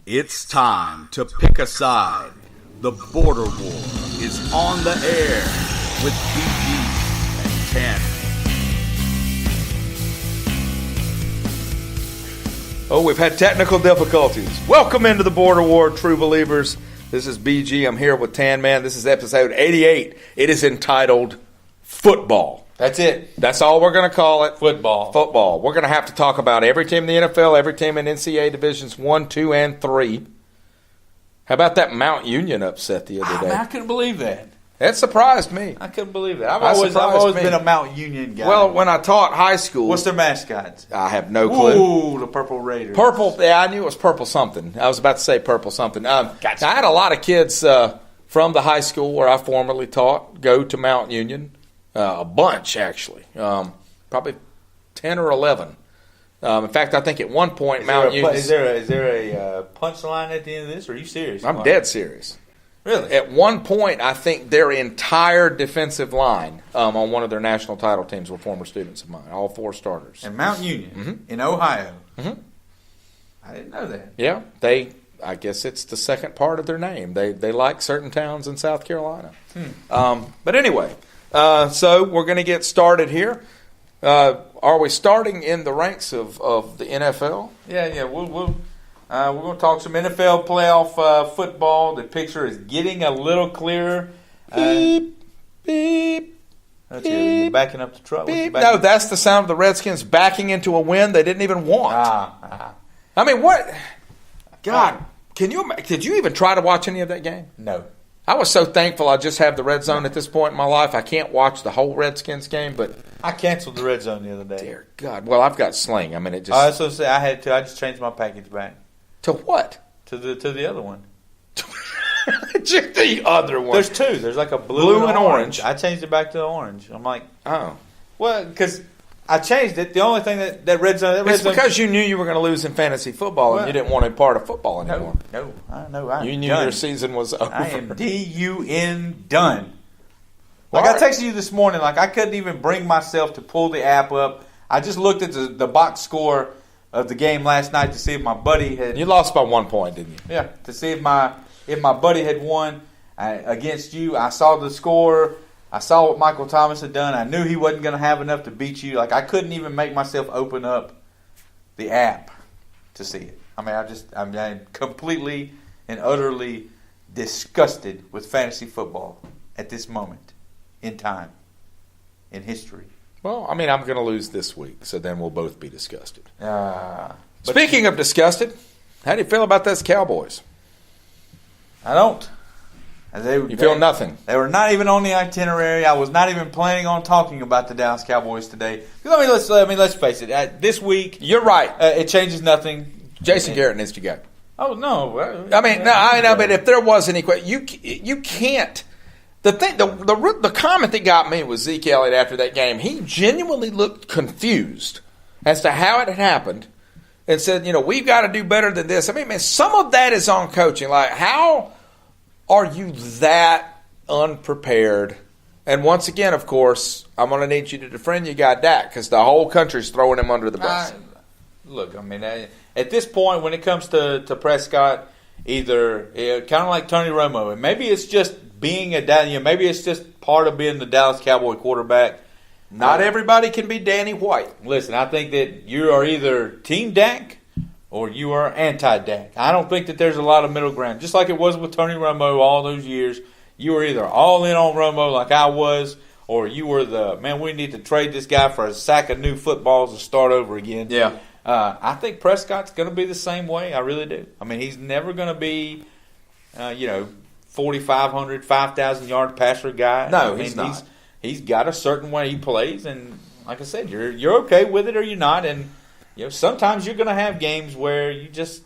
It's time to pick a side. The border war is on the air with BG and 10. Oh, we've had technical difficulties. Welcome into the border war, true believers. This is BG. I'm here with TanMan. This is episode 88. It is entitled Football. That's it. That's all we're going to call it. Football. Football. We're going to have to talk about every team in the NFL, every team in NCAA Divisions 1, 2, and 3. How about that Mount Union upset the other day? I couldn't believe that. That surprised me. I couldn't believe that. I've always been a Mount Union guy. Well, when I taught high school. What's their mascot? I have no clue. Ooh, the Purple Raiders. Purple. Yeah, I knew it was purple something. I was about to say purple something. Gotcha. I had a lot of kids from the high school where I formerly taught go to Mount Union. A bunch, actually. Probably 10 or 11. In fact, I think at one point Mount Union. Is there a punchline at the end of this? Or are you serious? I'm dead serious. Really? At one point, I think their entire defensive line on one of their national title teams were former students of mine, all 4 starters. And Mount Union in Ohio. Mm-hmm. I didn't know that. Yeah, I guess it's the second part of their name. They like certain towns in South Carolina. But anyway, so we're going to get started here. Are we starting in the ranks of the NFL? Yeah. We're going to talk some NFL playoff football. The picture is getting a little clearer. Beep, beep. You're backing up the truck. No, that's the sound of the Redskins backing into a win they didn't even want. I mean, what? God, did you even try to watch any of that game? No. I was so thankful I just have the red zone at this point in my life. I can't watch the whole Redskins game, but I canceled the red zone the other day. Dear God. Well, I've got Sling. I mean, it just. So say I had to. I just changed my package back. To what? To the other one. The other one. There's 2. There's like a blue and orange. I changed it back to the orange. I'm like, oh. Well, because I changed it. The only thing that red zone. It's because you knew you were going to lose in fantasy football and you didn't want to be part of football anymore. No. I know. You knew done. your season was over. I am DUN done. Like I texted you this morning. Like I couldn't even bring myself to pull the app up. I just looked at the box score of the game last night to see if my buddy had. You lost by 1 point, didn't you? Yeah, to see if my buddy had won against you. I saw the score. I saw what Michael Thomas had done. I knew he wasn't going to have enough to beat you. Like I couldn't even make myself open up the app to see it. I mean, I'm completely and utterly disgusted with fantasy football at this moment in time, in history. Well, I mean, I'm going to lose this week, so then we'll both be disgusted. Speaking of disgusted, how do you feel about those Cowboys? I don't. You feel nothing. They were not even on the itinerary. I was not even planning on talking about the Dallas Cowboys today. Let's face it. This week, you're right. It changes nothing. Jason Garrett needs to go. Oh no! I know, but if there was any question, you can't. The comment that got me was Zeke Elliott after that game. He genuinely looked confused as to how it had happened, and said, we've got to do better than this. I mean, man, some of that is on coaching. Like, how are you that unprepared? And once again, of course, I'm going to need you to defend your guy Dak because the whole country's throwing him under the bus. Look, I mean, at this point, when it comes to Prescott, either kind of like Tony Romo, and maybe it's just being maybe it's just part of being the Dallas Cowboy quarterback. Not everybody can be Danny White. Listen, I think that you are either Team Dak or you are anti-Dak. I don't think that there's a lot of middle ground. Just like it was with Tony Romo all those years, you were either all in on Romo like I was, or you were we need to trade this guy for a sack of new footballs and start over again. Yeah. I think Prescott's going to be the same way. I really do. I mean, he's never going to be, 4,500, 5,000-yard passer guy. No, he's not. He's got a certain way he plays, and like I said, you're okay with it or you're not. And sometimes you're going to have games where you just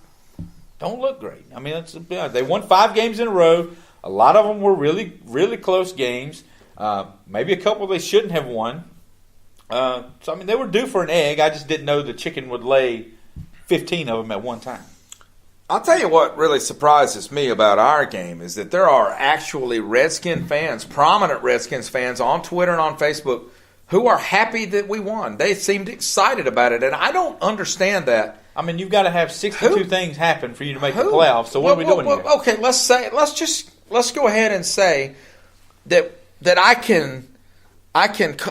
don't look great. I mean, they won 5 games in a row. A lot of them were really, really close games. Maybe a couple they shouldn't have won. They were due for an egg. I just didn't know the chicken would lay 15 of them at one time. I'll tell you what really surprises me about our game is that there are actually Redskin fans, prominent Redskins fans on Twitter and on Facebook who are happy that we won. They seemed excited about it, and I don't understand that. I mean, you've got to have 62 things happen for you to make the playoffs. So what are we doing here? Okay, let's go ahead and say that I can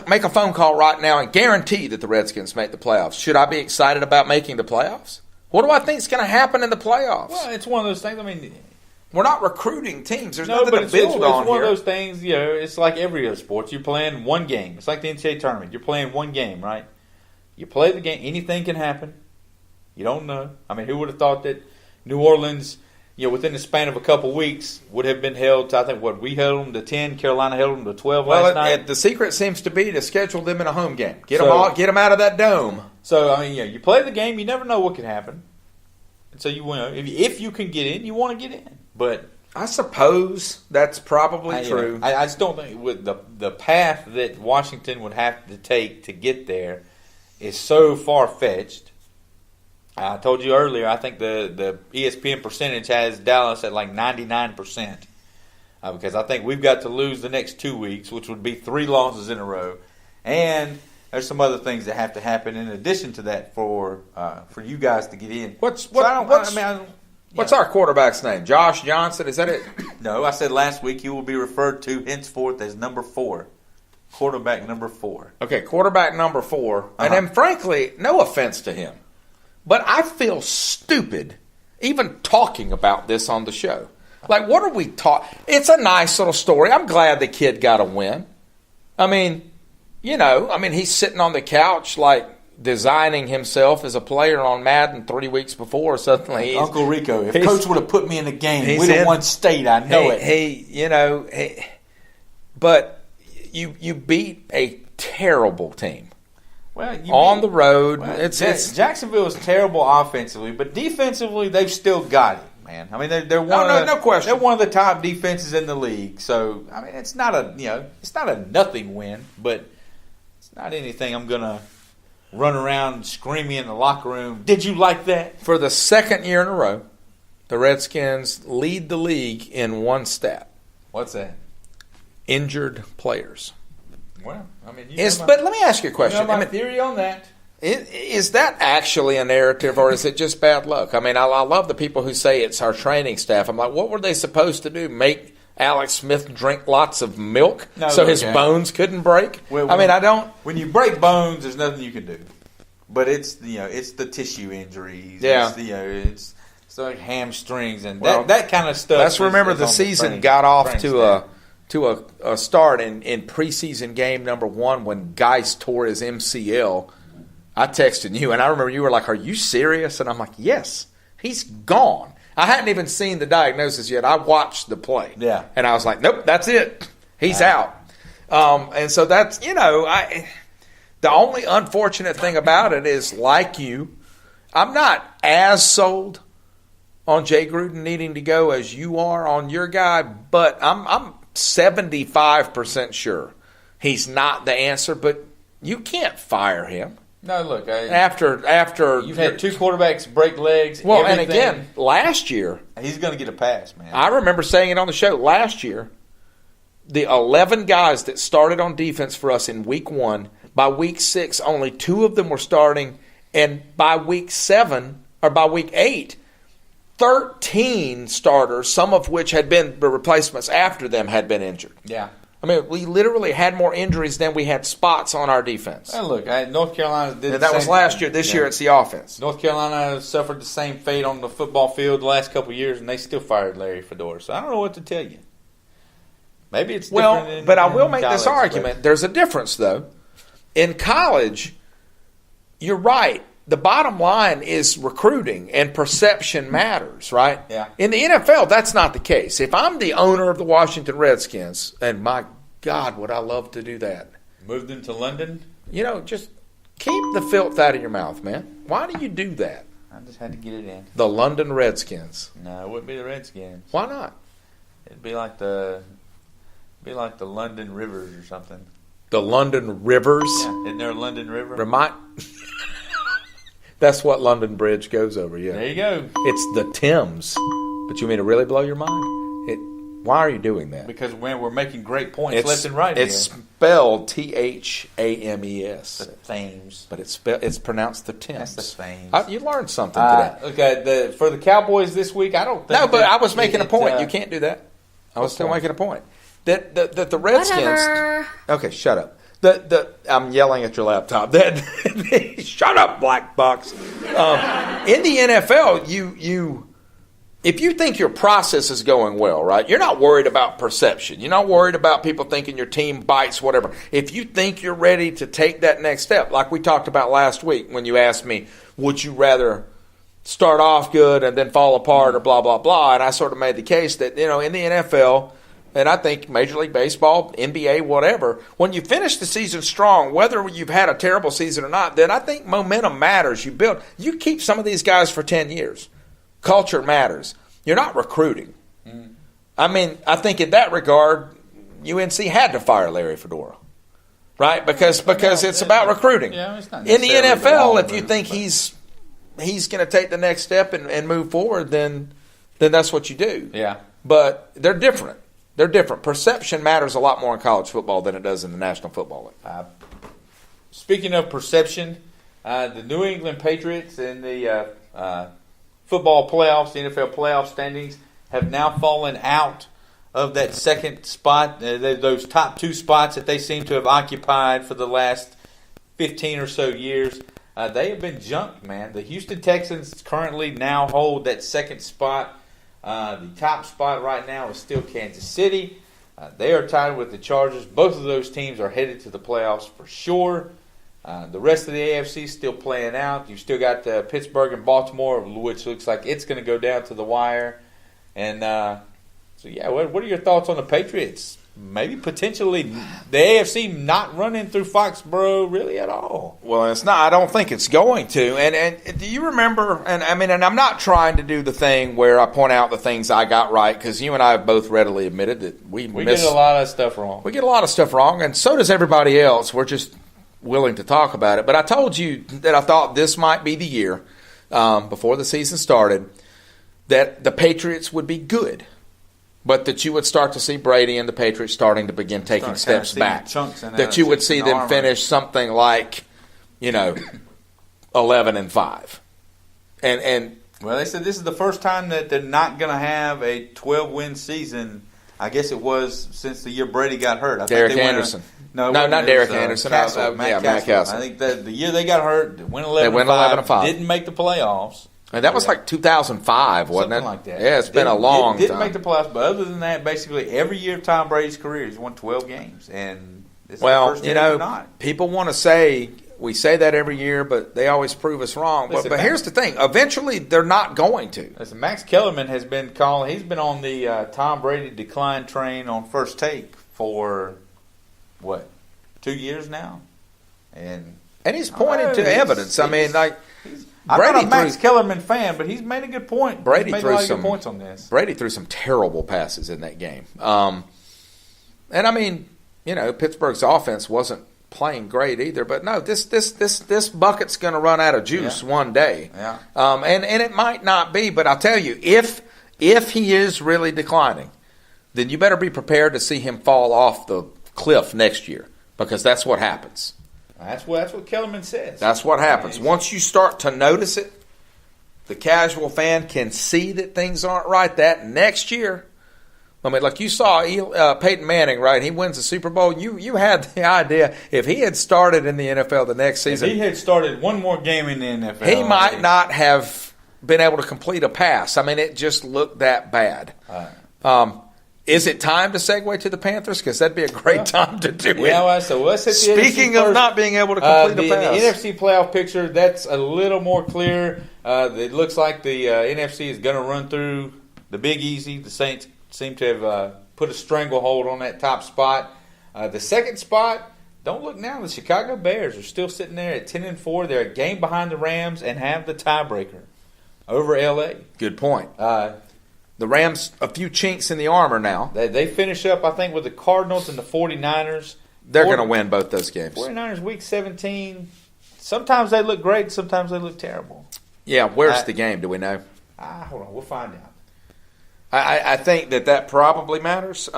make a phone call right now and guarantee that the Redskins make the playoffs. Should I be excited about making the playoffs? What do I think is going to happen in the playoffs? Well, it's one of those things. I mean, we're not recruiting teams. There's nothing to build on here. It's one of those things. You know, it's like every other sport. You're playing one game. It's like the NCAA tournament. You're playing one game, right? You play the game. Anything can happen. You don't know. I mean, who would have thought that New Orleans, within the span of a couple weeks, would have been held to, I think, we held them to 10. Carolina held them to 12 last night. The secret seems to be to schedule them in a home game. Get them out of that dome. So, I mean, you play the game. You never know what can happen. And so, if you can get in, you want to get in. But I suppose that's probably true. I just don't think with the path that Washington would have to take to get there is so far-fetched. I told you earlier, I think the ESPN percentage has Dallas at like 99%. Because I think we've got to lose the next 2 weeks, which would be 3 losses in a row. And there's some other things that have to happen in addition to that for you guys to get in. What's our quarterback's name? Josh Johnson? Is that it? No, I said last week he will be referred to henceforth as number 4. Quarterback number 4. Okay, quarterback number 4. And then, frankly, no offense to him, but I feel stupid even talking about this on the show. Like, what are we talking? It's a nice little story. I'm glad the kid got a win. I mean, he's sitting on the couch like designing himself as a player on Madden 3 weeks before. Suddenly, Uncle Rico, if Coach would have put me in the game, we'd have won state. I know it. But you beat a terrible team. Well, the road. Well, Jacksonville is terrible offensively, but defensively they've still got it, man. I mean, they're no question. They're one of the top defenses in the league. So I mean, it's not a nothing win, but it's not anything I'm gonna run around screaming in the locker room. Did you like that? For the second year in a row, the Redskins lead the league in one stat. What's that? Injured players. Well, I mean, but let me ask you a question. My theory on that. Is that actually a narrative, or is it just bad luck? I mean, I love the people who say it's our training staff. I'm like, what were they supposed to do? Make Alex Smith drink lots of milk so his bones couldn't break? Well, I don't. When you break bones, there's nothing you can do. But it's it's the tissue injuries. Yeah. It's like hamstrings and that kind of stuff. Let's remember the season got off to a start in preseason game number 1 when Geis tore his MCL. I texted you, and I remember you were like, "Are you serious?" And I'm like, "Yes, he's gone." I hadn't even seen the diagnosis yet. I watched the play. Yeah. And I was like, "Nope, that's it. He's out." And so that's, the only unfortunate thing about it is, like you, I'm not as sold on Jay Gruden needing to go as you are on your guy, but I'm 75% sure he's not the answer, but you can't fire him. No, look, after you've had 2 quarterbacks break legs. Well, and again, last year he's going to get a pass, man. I remember saying it on the show last year. The 11 guys that started on defense for us in week 1, by week 6, only 2 of them were starting, and by week 7 or by week 8, 13 starters, some of which had been the replacements after them, had been injured. Yeah. I mean, we literally had more injuries than we had spots on our defense. Well, look, North Carolina did and that was last year. This year it's the offense. North Carolina suffered the same fate on the football field the last couple of years, and they still fired Larry Fedora. So I don't know what to tell you. Maybe it's different but I will make this argument. There's a difference, though. In college, you're right. The bottom line is recruiting, and perception matters, right? Yeah. In the NFL, that's not the case. If I'm the owner of the Washington Redskins, and my God, would I love to do that. Move them to London? Just keep the filth out of your mouth, man. Why do you do that? I just had to get it in. The London Redskins. No, it wouldn't be the Redskins. Why not? It'd be like the London Rivers or something. The London Rivers? Yeah. Isn't there a London River? That's what London Bridge goes over, yeah. There you go. It's the Thames. But you mean to really blow your mind? Why are you doing that? Because we're making great points left and right. It's spelled THAMES. The Thames. But it's pronounced the Thames. That's the Thames. You learned something today. Okay, for the Cowboys this week, I don't think. No, but I was making a point. You can't do that. I was still making a point. That the Redskins. Whatever. Okay, shut up. I'm yelling at your laptop. Shut up, black box. In the NFL, you if you think your process is going well, right? You're not worried about perception. You're not worried about people thinking your team bites, whatever. If you think you're ready to take that next step, like we talked about last week when you asked me, would you rather start off good and then fall apart or blah, blah, blah, and I sort of made the case that, in the NFL, and I think Major League Baseball, NBA, whatever, when you finish the season strong, whether you've had a terrible season or not, then I think momentum matters. You keep some of these guys for 10 years. Culture matters. You're not recruiting. I mean, I think in that regard, UNC had to fire Larry Fedora, right? Because it's about recruiting. Yeah, it's not in the NFL, if you move, think he's going to take the next step and move forward, then that's what you do. Yeah. But they're different. They're different. Perception matters a lot more in college football than it does in the National Football League. Speaking of perception, the New England Patriots in the football playoffs, the NFL playoff standings, have now fallen out of that second spot, those top two spots that they seem to have occupied for the last 15 or so years. They have been junked, man. The Houston Texans currently now hold that second spot. The top spot right now is still Kansas City. They are tied with the Chargers. Both of those teams are headed to the playoffs for sure. The rest of the AFC is still playing out. You've still got Pittsburgh and Baltimore, which looks like it's going to go down to the wire. And what are your thoughts on the Patriots? Maybe potentially the AFC not running through Foxborough really at all. Well, it's not. I don't think it's going to. And do you remember? And I'm not trying to do the thing where I point out the things I got right, because you and I have both readily admitted that we get a lot of stuff wrong. We get a lot of stuff wrong, and so does everybody else. We're just willing to talk about it. But I told you that I thought this might be the year, before the season started, that the Patriots would be good, but that you would start to see Brady and the Patriots starting to begin taking steps back. That you would see them finish something like, 11-5. And well, they said this is the first time that they're not going to have a 12-win season. I guess it was since the year Brady got hurt. Derek Anderson. No, not Derek Anderson. Matt Castle. I think the year they got hurt, they went 11-5. Didn't make the playoffs. And that was like 2005, wasn't Something it? like that. Yeah, it's been a long time. Didn't make the playoffs, but other than that, basically every year of Tom Brady's career, he's won 12 games. And this is the first year he's not. People want to say, we say that every year, but they always prove us wrong. But here's the thing. Eventually, they're not going to. Listen, Max Kellerman has been calling. He's been on the Tom Brady decline train on First Take for, 2 years now? And he's pointed to evidence. I'm not a Max Kellerman fan, but he's made a good point. Brady made threw a lot of some good points on this. Brady threw some terrible passes in that game. Pittsburgh's offense wasn't playing great either. But no, this bucket's going to run out of juice one day. Yeah. And it might not be, but I'll tell you, if he is really declining, then you better be prepared to see him fall off the cliff next year, because that's what happens. That's what Kellerman says. That's what happens. Once you start to notice it, the casual fan can see that things aren't right. That next year, like you saw Peyton Manning, right? He wins the Super Bowl. You had the idea if he had started in the NFL the next season, if he had started one more game in the NFL, he might not have been able to complete a pass. It just looked that bad. Is it time to segue to the Panthers? Because that'd be a great time to do it. Yeah, so let's hit the Speaking NFC of first. not being able to complete a pass. The NFC playoff picture, that's a little more clear. It looks like the NFC is going to run through the Big Easy. The Saints seem to have put a stranglehold on that top spot. The second spot, don't look now. The Chicago Bears are still sitting there at 10-4. They're a game behind the Rams and have the tiebreaker over L.A. Good point. The Rams, a few chinks in the armor now. They finish up, I think, with the Cardinals and the 49ers. They're going to win both those games. 49ers week 17. Sometimes they look great. Sometimes they look terrible. Yeah, where's the game? Do we know? Hold on. We'll find out. I think that probably matters.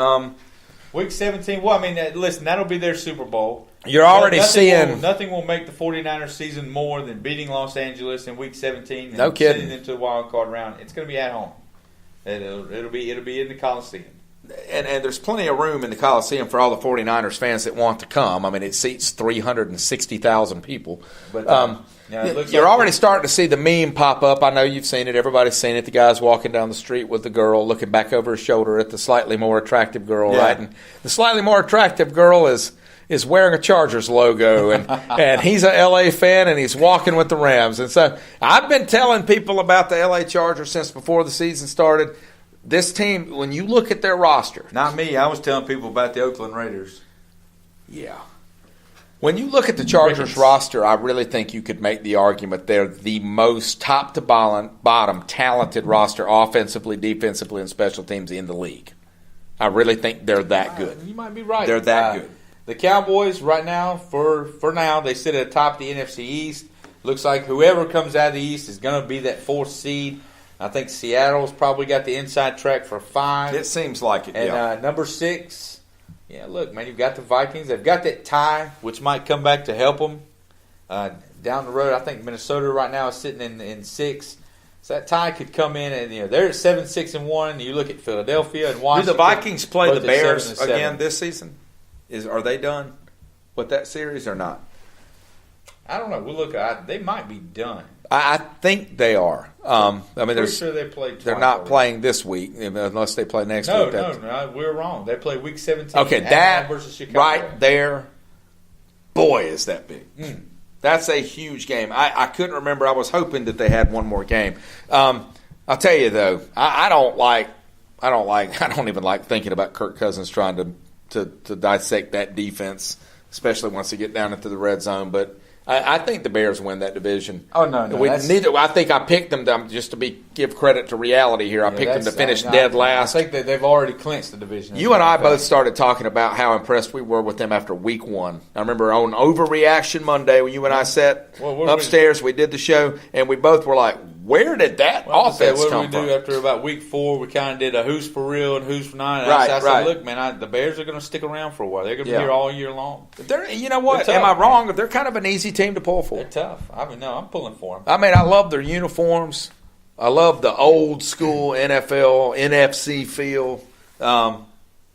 Week 17, well, I mean, listen, that'll be their Super Bowl. You're already seeing... Nothing will make the 49ers season more than beating Los Angeles in Week 17 and no kidding. sending them to the wild card round. It's going to be at home. It'll be in the Coliseum. And there's plenty of room in the Coliseum for all the 49ers fans that want to come. I mean, it seats 360,000 people. But you're already starting to see the meme pop up. I know you've seen it. Everybody's seen it. The guy's walking down the street with the girl looking back over his shoulder at the slightly more attractive girl, right? And the slightly more attractive girl is wearing a Chargers logo, and he's a L.A. fan, and he's walking with the Rams. And so I've been telling people about the L.A. Chargers since before the season started. This team, when you look at their roster. Not me. I was telling people about the Oakland Raiders. Yeah. When you look at the Chargers roster, I really think you could make the argument they're the most top to bottom talented roster offensively, defensively, and special teams in the league. I really think they're that good. You might be right. They're that good. The Cowboys right now, for now, they sit at the top of the NFC East. Looks like whoever comes out of the East is going to be that fourth seed. I think Seattle's probably got the inside track for 5. It seems like it, and number 6, look, man, you've got the Vikings. They've got that tie, which might come back to help them down the road. I think Minnesota right now is sitting in 6. So that tie could come in, and they're at 7-6-1. You look at Philadelphia and Washington. Do the Vikings play the Bears 7-7. again this season? Are they done with that series or not? I don't know. We'll look. They might be done. I think they are. I mean, pretty sure they played twice. They're not playing this week unless they play next week. No, we're wrong. They play Week 17. Okay, that versus Chicago. right there, boy, is that big. That's a huge game. I couldn't remember. I was hoping that they had one more game. I'll tell you though, I don't even like thinking about Kirk Cousins trying to dissect that defense, especially once they get down into the red zone. But I think the Bears win that division. Oh no! I think I picked them just to give credit to reality here. I picked them to finish dead last. I think that they've already clinched the division. You and I both started talking about how impressed we were with them after week 1. I remember on Overreaction Monday when you and I sat upstairs, we did the show, and we both were like, where did that offense come from? What did we do after about week 4? We kind of did a who's for real and who's for not. And I said, look, man, the Bears are going to stick around for a while. They're going to be here all year long. You know what? Am I wrong? They're kind of an easy team to pull for. They're tough. I mean, no, I'm pulling for them. I mean, I love their uniforms. I love the old school NFL, NFC feel.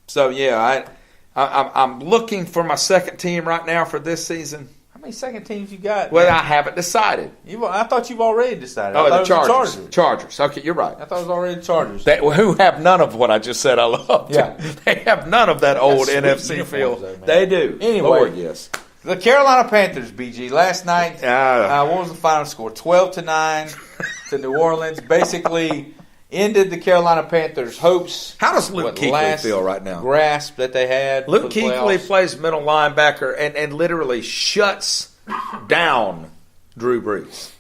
So, yeah, I'm looking for my second team right now for this season. How many second teams you got? Well, I haven't decided. I thought you've already decided. Oh, the Chargers. Chargers. Okay, you're right. I thought it was already the Chargers. Who have none of what I just said I love. Yeah. They have none of that old NFC feel. They do. Anyway. Lord, yes. The Carolina Panthers, BG, last night, what was the final score? 12-9 to New Orleans. Basically ended the Carolina Panthers' hopes. How does Luke Kuechly feel right now? Grasp that they had. Luke Kuechly plays middle linebacker and literally shuts down Drew Brees.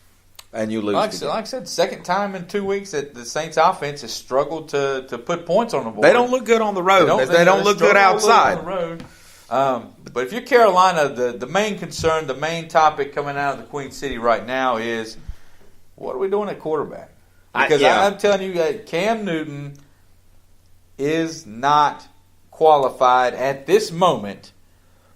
And you lose. Like I said, second time in 2 weeks that the Saints offense has struggled to put points on the board. They don't look good on the road. They don't look good outside. On the road. But if you're Carolina, the main concern, the main topic coming out of the Queen City right now is, what are we doing at quarterback? Because I'm telling you that Cam Newton is not qualified at this moment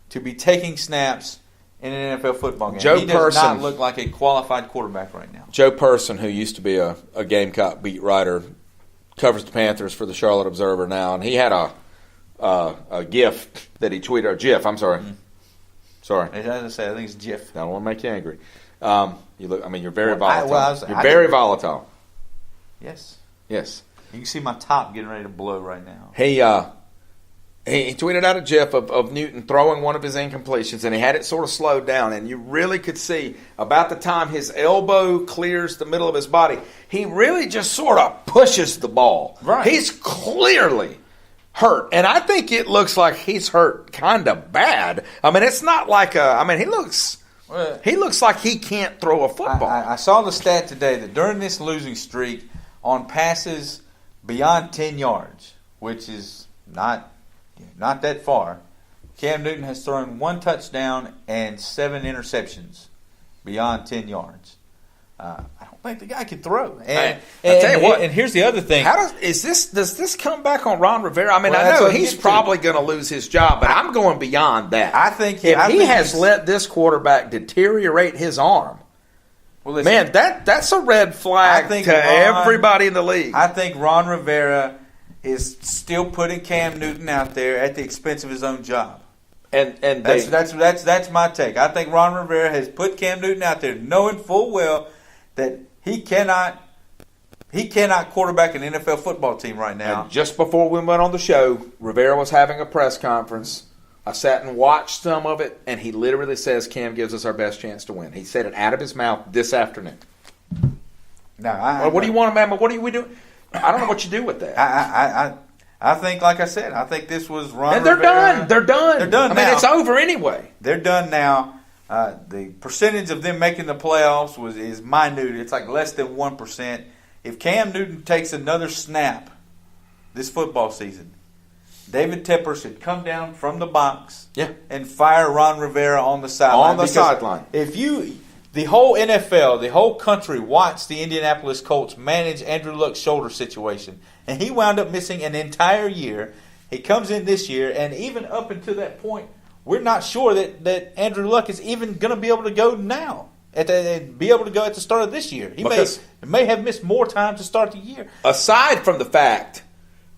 to be taking snaps in an NFL football game. He does not look like a qualified quarterback right now. Joe Person, who used to be a Gamecock beat writer, covers the Panthers for the Charlotte Observer now, and he had a GIF that he tweeted, or GIF, I'm sorry. Sorry. I didn't say, I think it's GIF. I don't want to make you angry. You're very volatile. You're very volatile. Yes. Yes. You can see my top getting ready to blow right now. He tweeted out a GIF of Newton throwing one of his incompletions, and he had it sort of slowed down, and you really could see about the time his elbow clears the middle of his body, he really just sort of pushes the ball. Right. He's clearly hurt, and I think it looks like he's hurt kind of bad. I mean, it's not like he looks like he can't throw a football. I saw the stat today that during this losing streak on passes beyond 10 yards, which is not that far, Cam Newton has thrown 1 touchdown and 7 interceptions beyond 10 yards. I don't think the guy can throw. I tell you what, and here's the other thing. Does this come back on Ron Rivera? I mean, Well, I that's know what he's I'm probably going to lose his job, but I'm going beyond that. I think if he has he's- let this quarterback deteriorate his arm, Well, listen, man, that's a red flag to everybody in the league. I think Ron Rivera is still putting Cam Newton out there at the expense of his own job. And That's my take. I think Ron Rivera has put Cam Newton out there, knowing full well that he cannot quarterback an NFL football team right now. And just before we went on the show, Rivera was having a press conference. I sat and watched some of it, and he literally says Cam gives us our best chance to win. He said it out of his mouth this afternoon. Now, what do you want, man? What do we do? I don't know what you do with that. I think, like I said, I think this was Ron And they're Rivera. done. They're done. They're done I mean, now. it's over anyway. They're done now. The percentage of them making the playoffs is minute. It's like less than 1%. If Cam Newton takes another snap this football season, David Tepper should come down from the box and fire Ron Rivera on the sideline. On the sideline. The whole NFL, the whole country watched the Indianapolis Colts manage Andrew Luck's shoulder situation, and he wound up missing an entire year. He comes in this year, and even up until that point, we're not sure that Andrew Luck is even going to be able to go now. Be able to go at the start of this year. He may have missed more time to start the year. Aside from the fact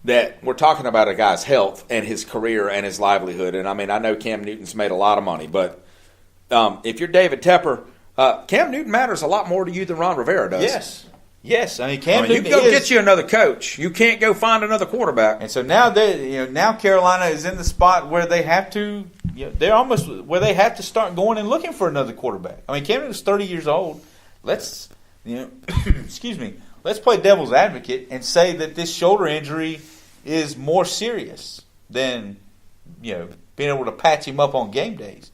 that we're talking about a guy's health and his career and his livelihood, and I mean, I know Cam Newton's made a lot of money, but if you're David Tepper, Cam Newton matters a lot more to you than Ron Rivera does. Yes. I mean, Cam Newton you can go get you another coach. You can't go find another quarterback. And so now now Carolina is in the spot where they have to. They're almost where they have to start going and looking for another quarterback. I mean, Cam Newton's 30 years old. Let's excuse me. Let's play devil's advocate and say that this shoulder injury is more serious than being able to patch him up on game days.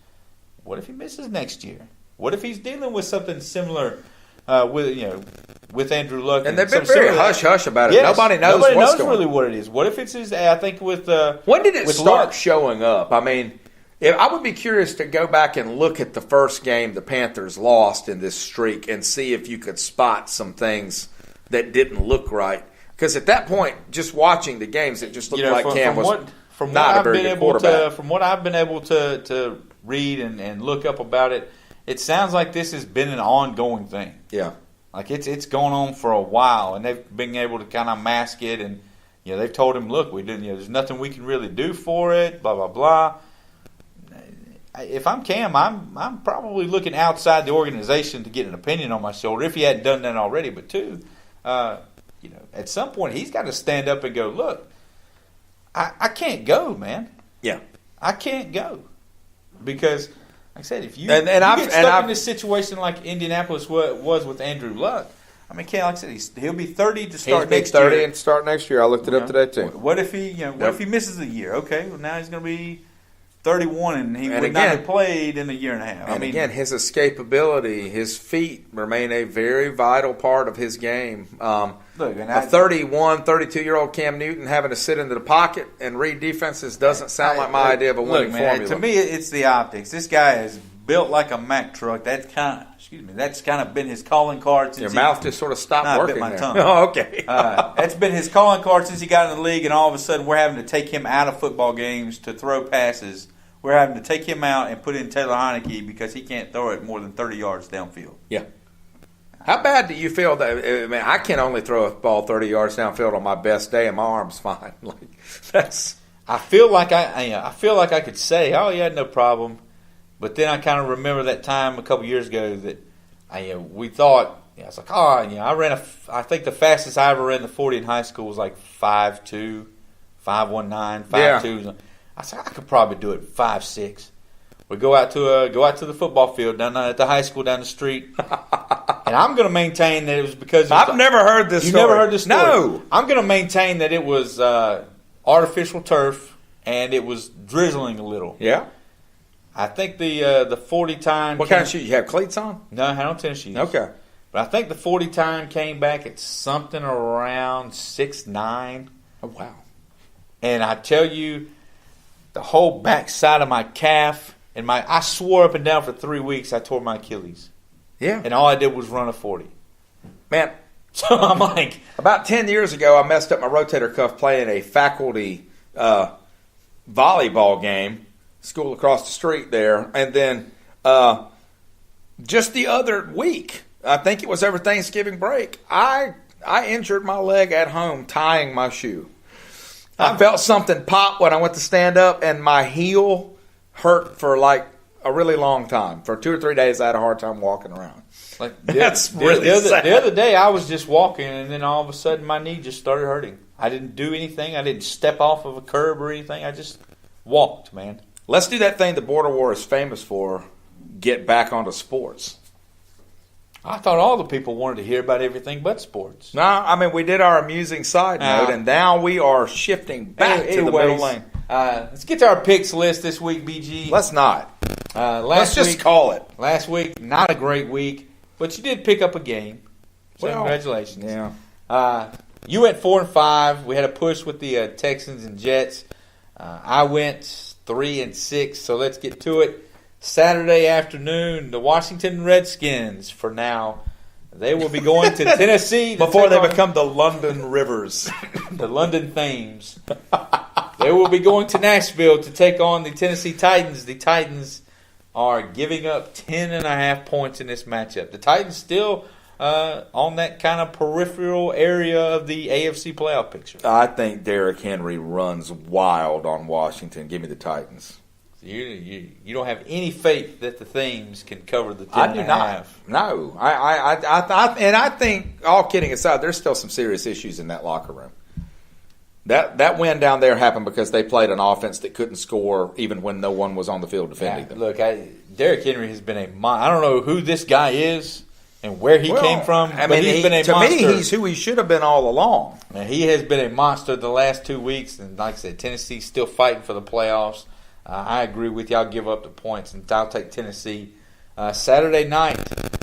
What if he misses next year? What if he's dealing with something similar with Andrew Luck? And they've been very hush-hush about it. Yes, nobody knows really what it is. What if it's his? I think with when did it start Luck showing up? I mean, I would be curious to go back and look at the first game the Panthers lost in this streak and see if you could spot some things that didn't look right. Because at that point, just watching the games, it just looked like Cam was not a very good quarterback. From what I've been able to read and look up about it, it sounds like this has been an ongoing thing. Yeah. Like it's going on for a while, and they've been able to kind of mask it, and they've told him, look, we didn't. There's nothing we can really do for it. Blah blah blah. If I'm Cam, I'm probably looking outside the organization to get an opinion on my shoulder if he hadn't done that already. But two, at some point he's got to stand up and go, look, I can't go, man. Yeah, I can't go because. Like I said, if you, get stuck in this situation like Indianapolis was with Andrew Luck, I mean, like I said, he'll be 30 to start next year. 30 and start next year. I looked it up today too. What if he, what if he misses a year? Okay, well now he's going to be 31, and he would not have played in a year and a half. And again, his escapability, his feet remain a very vital part of his game. Look, a 31, 32-year-old Cam Newton having to sit into the pocket and read defenses doesn't sound like my idea of a winning formula. To me, it's the optics. This guy is built like a Mack truck. That's kind of been his calling card since your mouth just sort of stopped working. I bit my tongue. Oh, okay. That's been his calling card since he got in the league, and all of a sudden we're having to take him out of football games to throw passes. We're having to take him out and put in Taylor Heineke because he can't throw it more than 30 yards downfield. Yeah. How bad do you feel that? I mean, I can only throw a ball 30 yards downfield on my best day, and my arm's fine. I feel like I could say, "Oh yeah, no problem," but then I kind of remember that time a couple years ago that we thought, it's like, I think the fastest I ever ran the 40 in high school was like 5.2, 5.19, 5.2. Yeah. I said I could probably do it 5.6. We go out to the football field down at the high school down the street, and I'm going to maintain that it was because I've never heard this. You story. never heard this story? No. I'm going to maintain that it was artificial turf and it was drizzling a little. Yeah. I think the 40 time. What kind of shoes? You have cleats on? No, I don't tennis shoes. Okay. But I think the 40 time came back at something around 6'9". Oh wow. And I tell you, the whole back side of my calf and I swore up and down for 3 weeks I tore my Achilles. Yeah. And all I did was run a 40. Man, So I'm like, about 10 years ago, I messed up my rotator cuff playing a faculty volleyball game, school across the street there. And then just the other week, I think it was over Thanksgiving break, I injured my leg at home tying my shoe. I felt something pop when I went to stand up, and my heel hurt for like a really long time. For 2 or 3 days, I had a hard time walking around. like That's really sad. The other day, I was just walking, and then all of a sudden, my knee just started hurting. I didn't do anything. I didn't step off of a curb or anything. I just walked, man. Let's do that thing the Border War is famous for, get back onto sports. I thought all the people wanted to hear about everything but sports. No, I mean, we did our amusing side note, and now we are shifting back to the middle lane. Let's get to our picks list this week, BG. Let's not. Let's just week, call it. Last week, not a great week, but you did pick up a game. So Well, congratulations. Yeah. You went 4-5. We had a push with the Texans and Jets. I went 3-6. So let's get to it. Saturday afternoon, the Washington Redskins. For now, they will be going to Tennessee Before they become the London Rivers. the London Thames. They will be going to Nashville to take on the Tennessee Titans. The Titans are giving up 10.5 points in this matchup. The Titans still on that kind of peripheral area of the AFC playoff picture. I think Derrick Henry runs wild on Washington. Give me the Titans. You don't have any faith that the Thames can cover the 10.5. I do not. No. I think, all kidding aside, there's still some serious issues in that locker room. That win down there happened because they played an offense that couldn't score even when no one was on the field defending them. Look, Derrick Henry has been I don't know who this guy is and where he came from, but he's been a monster. To me, he's who he should have been all along. Man, he has been a monster the last 2 weeks, and like I said, Tennessee's still fighting for the playoffs. I agree with you. I'll give up the points, and I'll take Tennessee. Saturday night,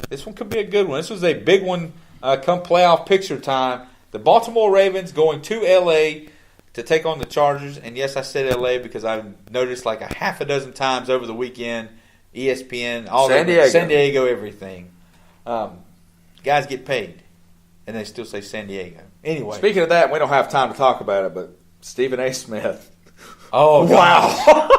this one could be a good one. This was a big one come playoff picture time. The Baltimore Ravens going to L.A. to take on the Chargers. And, yes, I said L.A. because I've noticed like a half a dozen times over the weekend, ESPN, San Diego, everything. Guys get paid, and they still say San Diego. Anyway. Speaking of that, we don't have time to talk about it, but Stephen A. Smith. Oh, wow.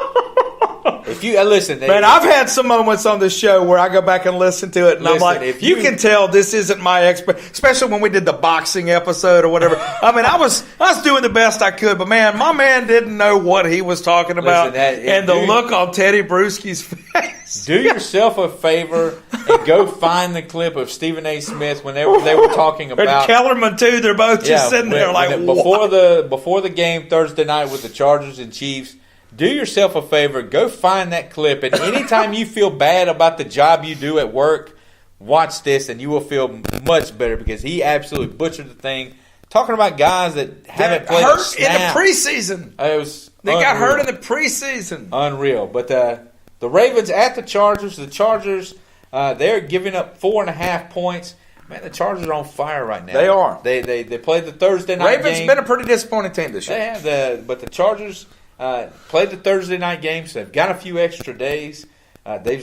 If you listen, man, I've had some moments on this show where I go back and listen to it, and I'm like, if you can tell this isn't my expert, especially when we did the boxing episode or whatever. I mean, I was doing the best I could, but man, my man didn't know what he was talking about, and the look on Teddy Bruschi's face. Do yourself a favor and go find the clip of Stephen A. Smith when they were talking about and Kellerman too. They're both just sitting there like before the game Thursday night with the Chargers and Chiefs. Do yourself a favor, go find that clip, and anytime you feel bad about the job you do at work, watch this, and you will feel much better because he absolutely butchered the thing. Talking about guys that haven't played a snap. In the preseason. They got hurt in the preseason. Unreal. But the Ravens at the Chargers. The Chargers, they're giving up 4.5 points. Man, the Chargers are on fire right now. They are. They played the Thursday night game. Ravens been a pretty disappointing team this year. They have but the Chargers played the Thursday night game, so they've got a few extra days. They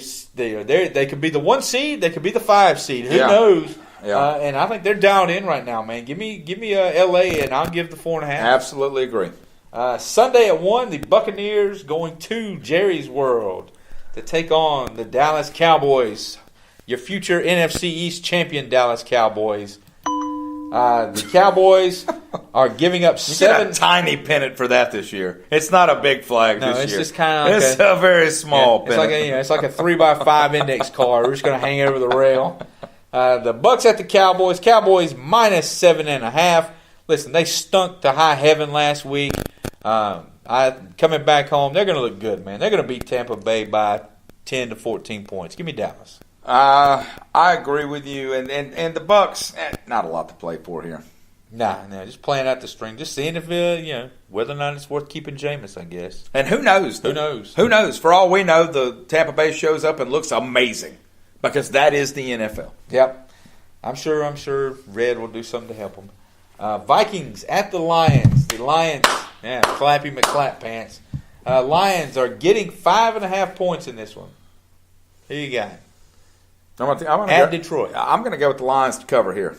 could be the 1 seed, they could be the 5 seed. Who knows? Yeah. And I think they're dialed in right now, man. Give me LA, and I'll give the 4.5. Absolutely agree. Sunday at 1, the Buccaneers going to Jerry's World to take on the Dallas Cowboys, your future NFC East champion Dallas Cowboys. The Cowboys are giving up 7. You get a tiny pennant for that this year. It's not a big flag this year. No, it's just kind of like it's a very small pennant. It's like a 3x5 index card. We're just going to hang it over the rail. The Bucs at the Cowboys. Cowboys minus 7.5. Listen, they stunk to high heaven last week. Coming back home, they're going to look good, man. They're going to beat Tampa Bay by 10 to 14 points. Give me Dallas. I agree with you, and the Bucs, not a lot to play for here. Nah, just playing out the string, just seeing if whether or not it's worth keeping Jameis, I guess. And who knows? Who knows? Who knows? For all we know, the Tampa Bay shows up and looks amazing because that is the NFL. Yep, I'm sure Red will do something to help them. Vikings at the Lions. The Lions, Clappy McClap pants. Lions are getting 5.5 points in this one. Who you got? I'm gonna at Detroit. I'm going to go with the Lions to cover here.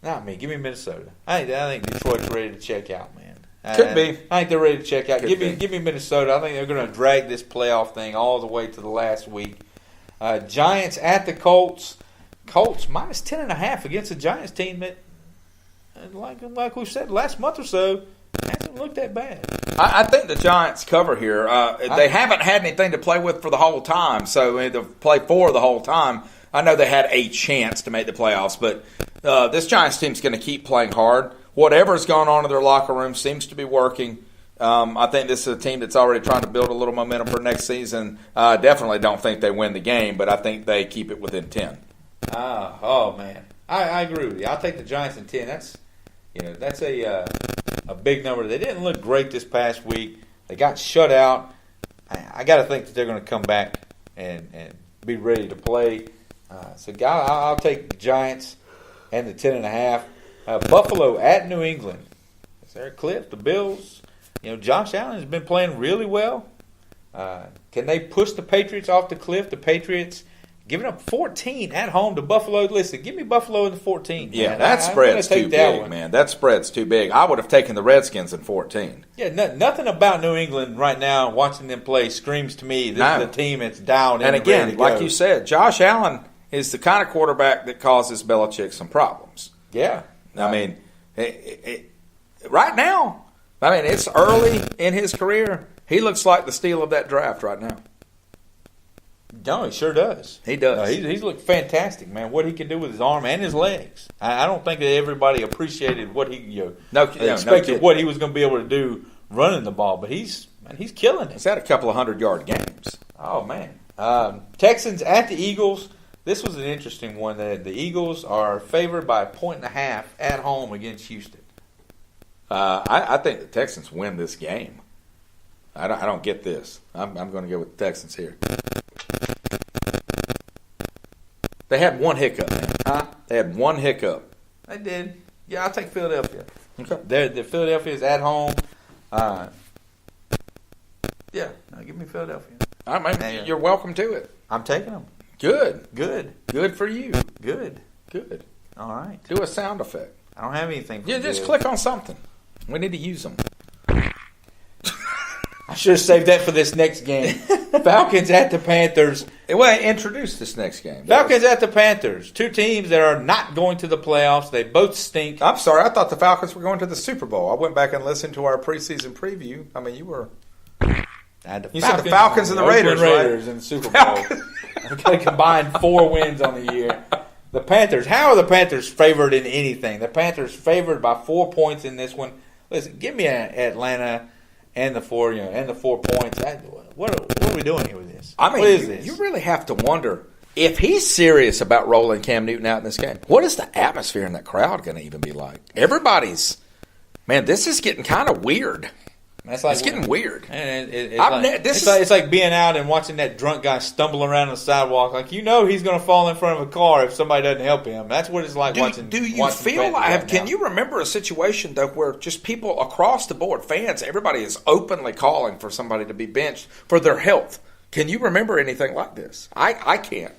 Not me. Give me Minnesota. I think Detroit's ready to check out, man. Could be. I think they're ready to check out. Could Give me Minnesota. I think they're going to drag this playoff thing all the way to the last week. Giants at the Colts. Colts minus 10.5 against a Giants team that, like we've said last month or so, hasn't looked that bad. I think the Giants cover here. They haven't had anything to play with for the whole time, so to play for the whole time. I know they had a chance to make the playoffs, but this Giants team's going to keep playing hard. Whatever's going on in their locker room seems to be working. I think this is a team that's already trying to build a little momentum for next season. I definitely don't think they win the game, but I think they keep it within 10. Oh man, I agree with you. I'll take the Giants in 10. That's a big number. They didn't look great this past week. They got shut out. I got to think that they're going to come back and be ready to play. So I'll take the Giants and the 10.5. Buffalo at New England. Is there a clip? The Bills. Josh Allen has been playing really well. Can they push the Patriots off the cliff? The Patriots giving up 14 at home to Buffalo. Listen, give me Buffalo in the 14. Yeah, man. that spread's too big, man. That spread's too big. I would have taken the Redskins in 14. Yeah, nothing about New England right now, watching them play, screams to me this is a team that's down. And again, like you said, Josh Allen is the kind of quarterback that causes Belichick some problems. Yeah. I mean, right now, it's early in his career. He looks like the steal of that draft right now. No, he sure does. He does. He's looked fantastic, man. What he can do with his arm and his legs. I don't think that everybody appreciated what he expected what he was going to be able to do running the ball. But he's killing it. He's had a couple of 100-yard games. Oh man, Texans at the Eagles. This was an interesting one. The Eagles are favored by 1.5 at home against Houston. I think the Texans win this game. I don't get this. I'm going to go with the Texans here. They had one hiccup, man. Huh? They had one hiccup. They did. Yeah, I'll take Philadelphia. Okay. The Philadelphia is at home. Give me Philadelphia. All right, man. You're welcome to it. I'm taking them. Good. Good for you. Good. All right. Do a sound effect. I don't have anything. Just click on something. We need to use them. I should have saved that for this next game. Falcons at the Panthers. Well, introduce this next game. Falcons at the Panthers. Two teams that are not going to the playoffs. They both stink. I'm sorry. I thought the Falcons were going to the Super Bowl. I went back and listened to our preseason preview. I mean, you were... You said the Falcons and the Raiders, Raiders in the Super Bowl. They combined 4 wins on the year. The Panthers. How are the Panthers favored in anything? The Panthers favored by 4 points in this one. Listen, give me Atlanta and the 4 points. What are we doing here with this? I mean, what is this? You really have to wonder if he's serious about rolling Cam Newton out in this game. What is the atmosphere in that crowd going to even be like? Everybody's, man, this is getting kind of weird. It's getting weird. And it's like being out and watching that drunk guy stumble around on the sidewalk. Like, he's going to fall in front of a car if somebody doesn't help him. That's what it's like watching. Do you feel like? Can you remember a situation though where just people across the board, fans, everybody is openly calling for somebody to be benched for their health? Can you remember anything like this? I can't.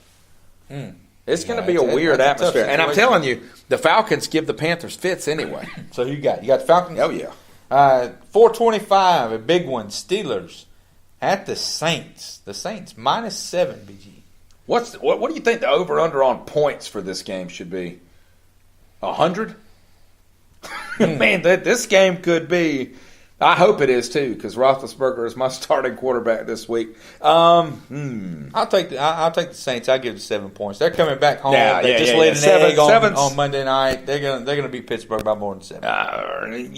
It's going to be a weird atmosphere, and I'm telling you, the Falcons give the Panthers fits anyway. So you got the Falcons. Oh yeah. 425, a big one. Steelers at the Saints. The Saints -7. BG. What do you think the over under on points for this game should be? 100. Man, this game could be. I hope it is too, because Roethlisberger is my starting quarterback this week. I'll take the Saints. I'll give it 7 points. They're coming back home. They just laid an egg on Monday night. They're gonna beat Pittsburgh by more than 7.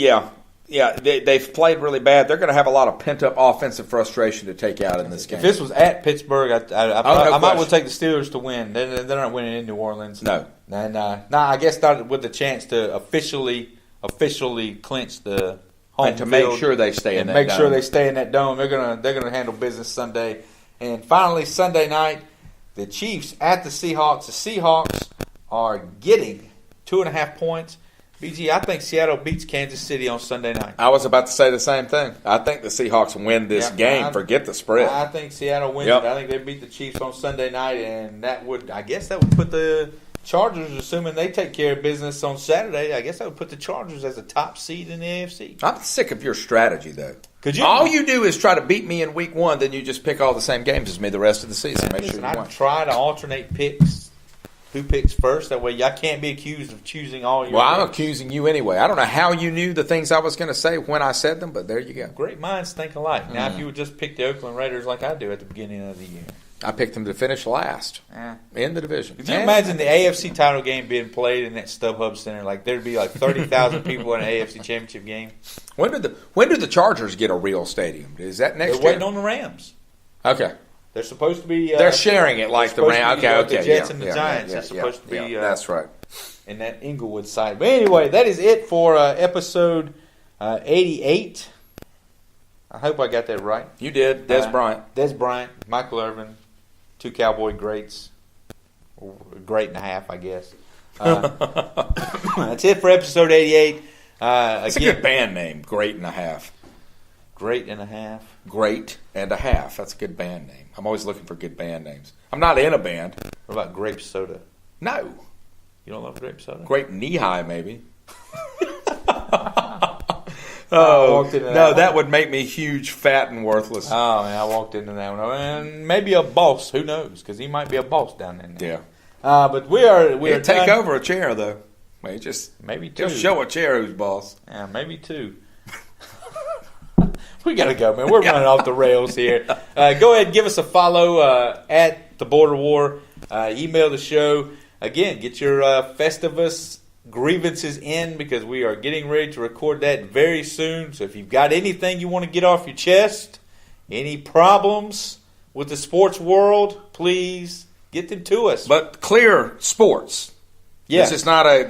Yeah, they've played really bad. They're going to have a lot of pent-up offensive frustration to take out in this game. If this was at Pittsburgh, I might well take the Steelers to win. They're not winning in New Orleans. No. And I guess with the chance to officially clinch the home and to make sure they stay in that dome. Make sure they stay in that dome. They're gonna handle business Sunday. And finally, Sunday night, the Chiefs at the Seahawks. The Seahawks are getting 2.5 points. BG, I think Seattle beats Kansas City on Sunday night. I was about to say the same thing. I think the Seahawks win this game. Forget the spread. I think Seattle wins it. I think they beat the Chiefs on Sunday night, and that would put the Chargers, assuming they take care of business on Saturday, I guess I would put the Chargers as a top seed in the AFC. I'm sick of your strategy, though. Could you? All you do is try to beat me in week 1, then you just pick all the same games as me the rest of the season. Make sure you I win. try to alternate picks. Who picks first? That way, y'all can't be accused of choosing all your. Well, I'm picks. accusing you anyway. I don't know how you knew the things I was going to say when I said them, but there you go. Great minds think alike. Now, if you would just pick the Oakland Raiders like I do at the beginning of the year. I picked them to finish last in the division. Could you imagine the AFC title game being played in that StubHub Center? Like there'd be like 30,000 people in an AFC Championship game. When do the Chargers get a real stadium? Is that next They're year? waiting on the Rams. Okay. They're supposed to be. They're sharing it like the Rams. Okay, The Jets and the Giants are supposed to be. That's right. In that Inglewood site. But anyway, that is it for episode 88. I hope I got that right. You did. Des Bryant. Des Bryant, Michael Irvin, 2 Cowboy greats. Or a great and a half, I guess. That's it for episode 88. It's a good band name. Great and a half. Great and a half. Great and a half. That's a good band name. I'm always looking for good band names. I'm not in a band. What about grape soda? No. You don't love grape soda? Grape knee high, maybe. That would make me huge, fat, and worthless. Oh, man, I walked into that one. And maybe a boss. Who knows? Because he might be a boss down there now. Yeah. But we are take done. over a chair, though. Maybe 2. Just show a chair who's boss. Yeah, maybe 2. We got to go, man. We're running off the rails here. Go ahead and give us a follow at The Border War. Email the show. Again, get your Festivus grievances in because we are getting ready to record that very soon. So if you've got anything you want to get off your chest, any problems with the sports world, please get them to us. But clear sports. Yeah. This is not I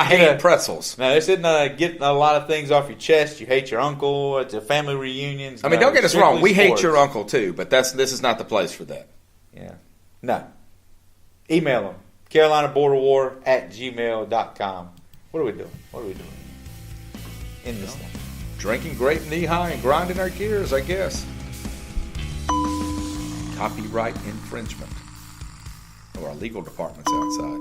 hate pretzels. No, this isn't getting a lot of things off your chest. You hate your uncle. It's a family reunion. I mean, don't get us wrong. We hate your uncle too, but this is not the place for that. Yeah. No. Email them. CarolinaBorderWar@gmail.com. What are we doing? In this thing. Drinking grape knee high and grinding our gears, I guess. Copyright infringement. Or our legal department's outside.